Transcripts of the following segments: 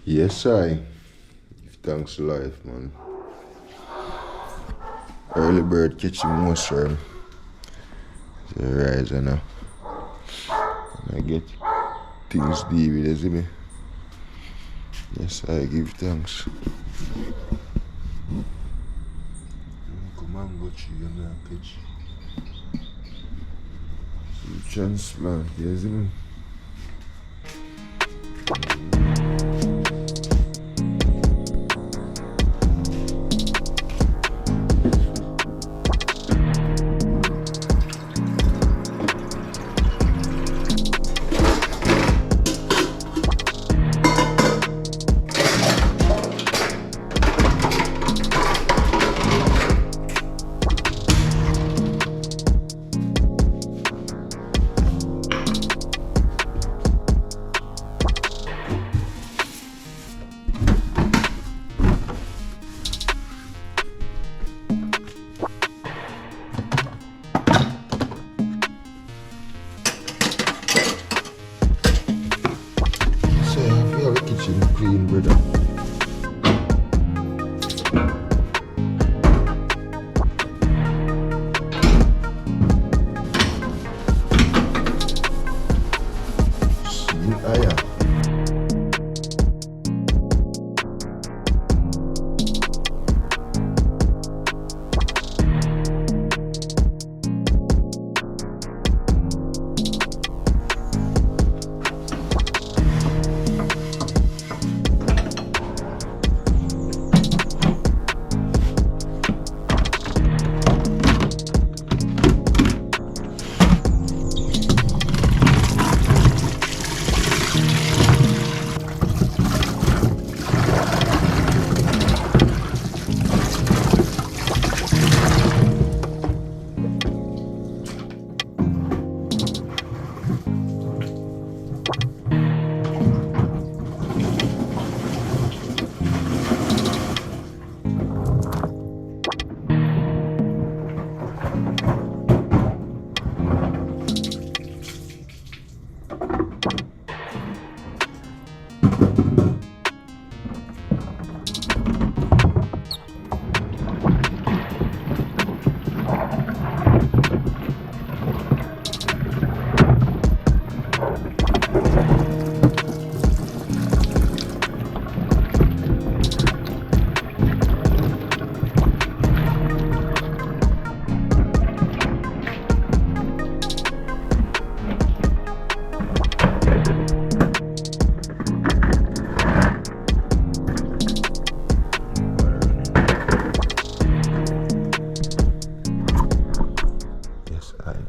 Yes, I. Give thanks to life, man. Early bird catching most worm. So rise and I get things deep with, you see me? Yes, I give thanks. Come on, go tree and I catch. So transplant, you see me? So we have a kitchen clean, brother.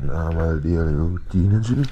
Normal daily routine, isn't it?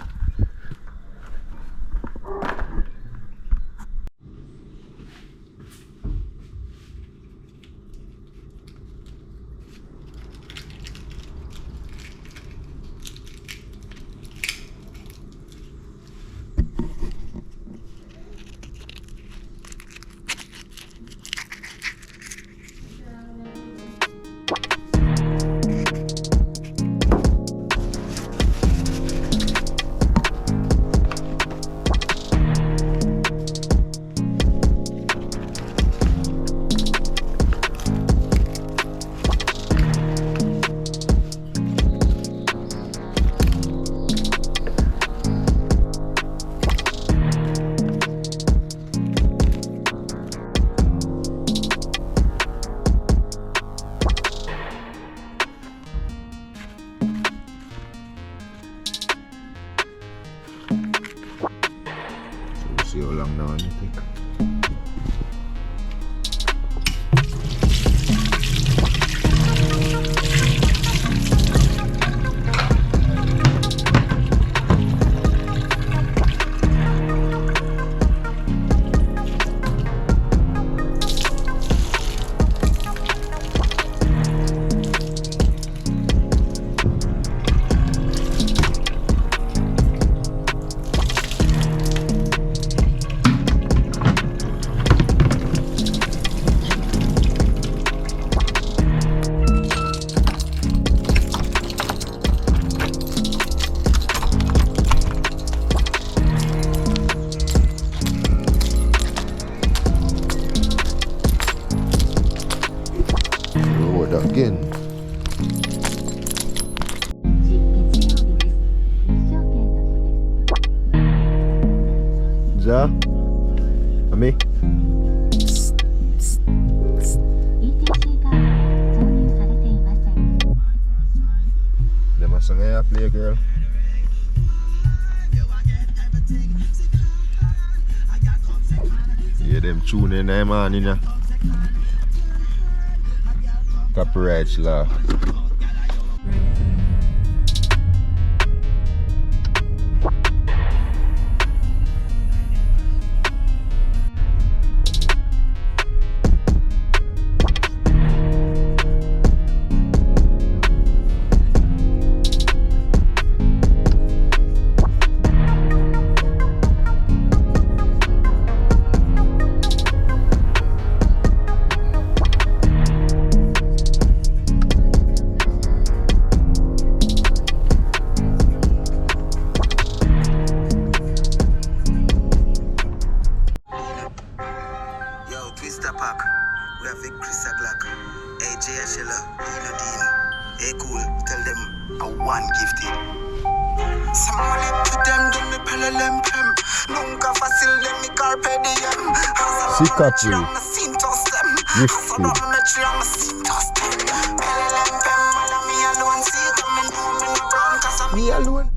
See how long now you take. again. Ja? Ami? Them a song I play, girl. Yeah, them tune in there, man, you know. Copyright law. Me alone.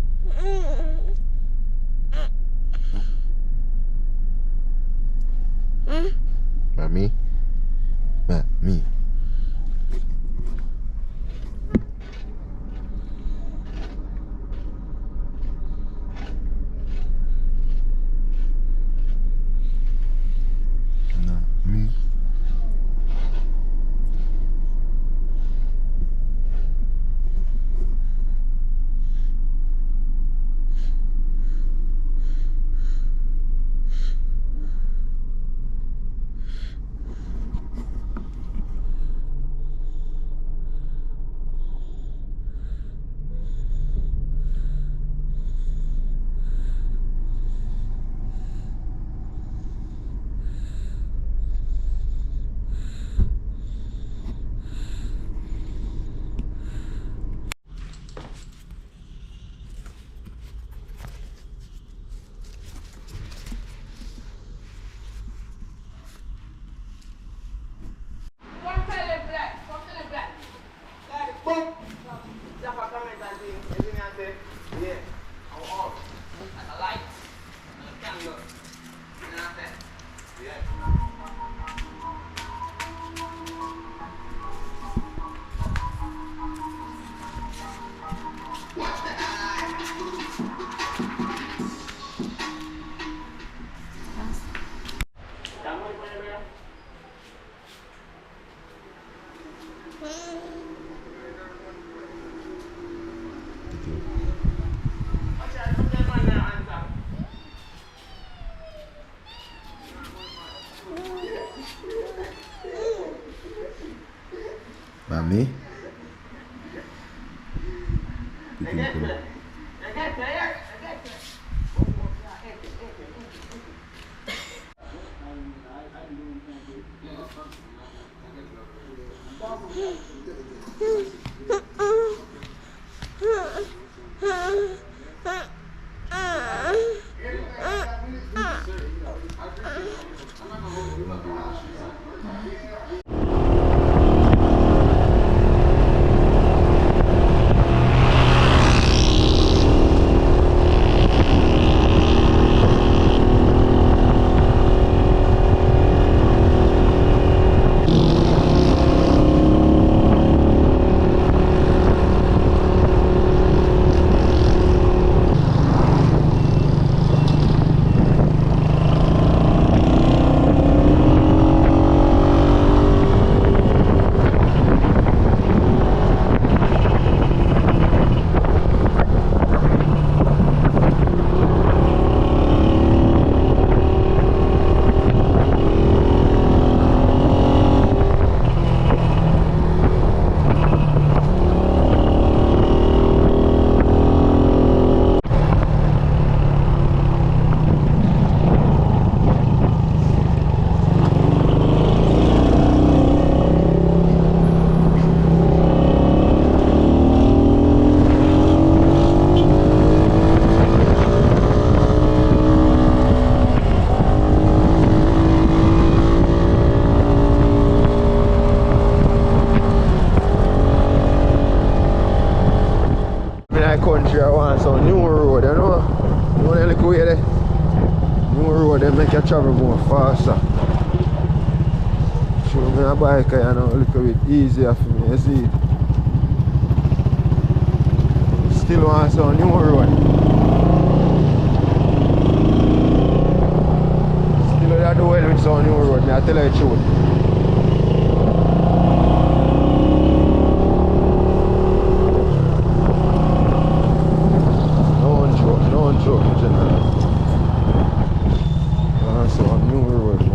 Mommy. Me. Me. Mami. on some new road, you know? You want to look away there? New road, they make you travel more faster. Show me a bike, you know, a little bit easier for me, you see? Still want some new road. Still I do well with some new road, I tell you the truth. Don't joke, general. So I'm new road now.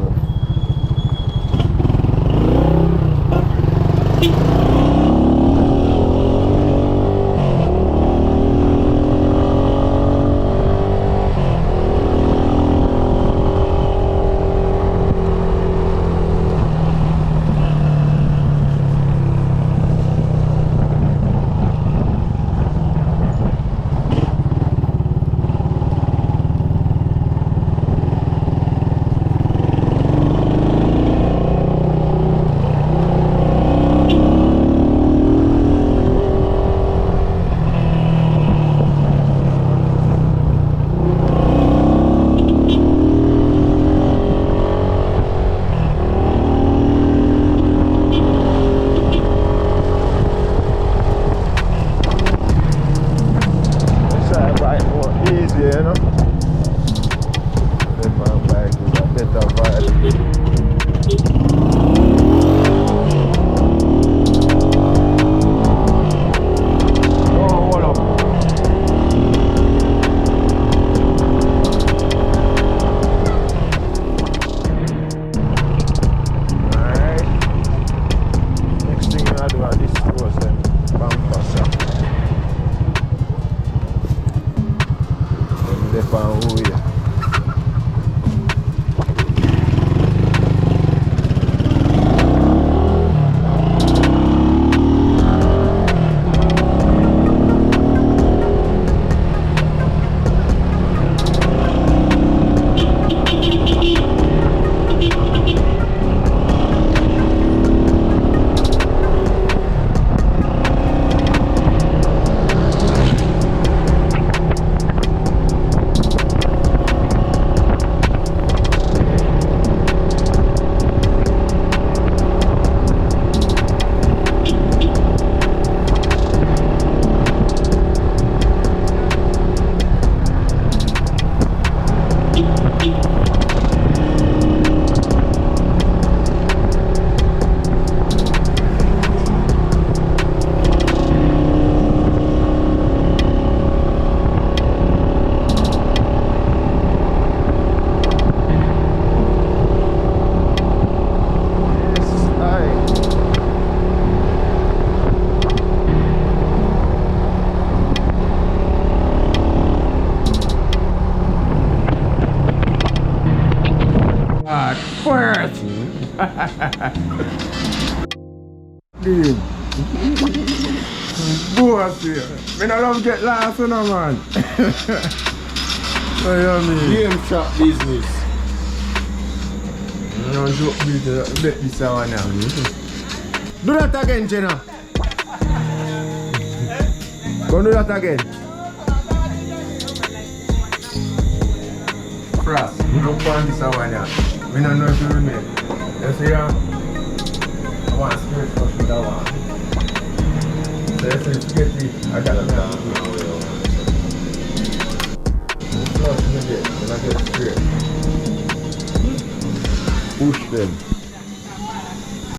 First. Dude. Boss here. Me not love get lost, you know, man. What you mean? Game shop business. No joke business. Bet this one now. Do that again, Jenna. Go do that again. Cross. Look on this one now. We don't know if you remain. You see how? I want spirit touch with that one. So you say spaghetti, I got it now. Flush in the bit, then I get straight. Push them.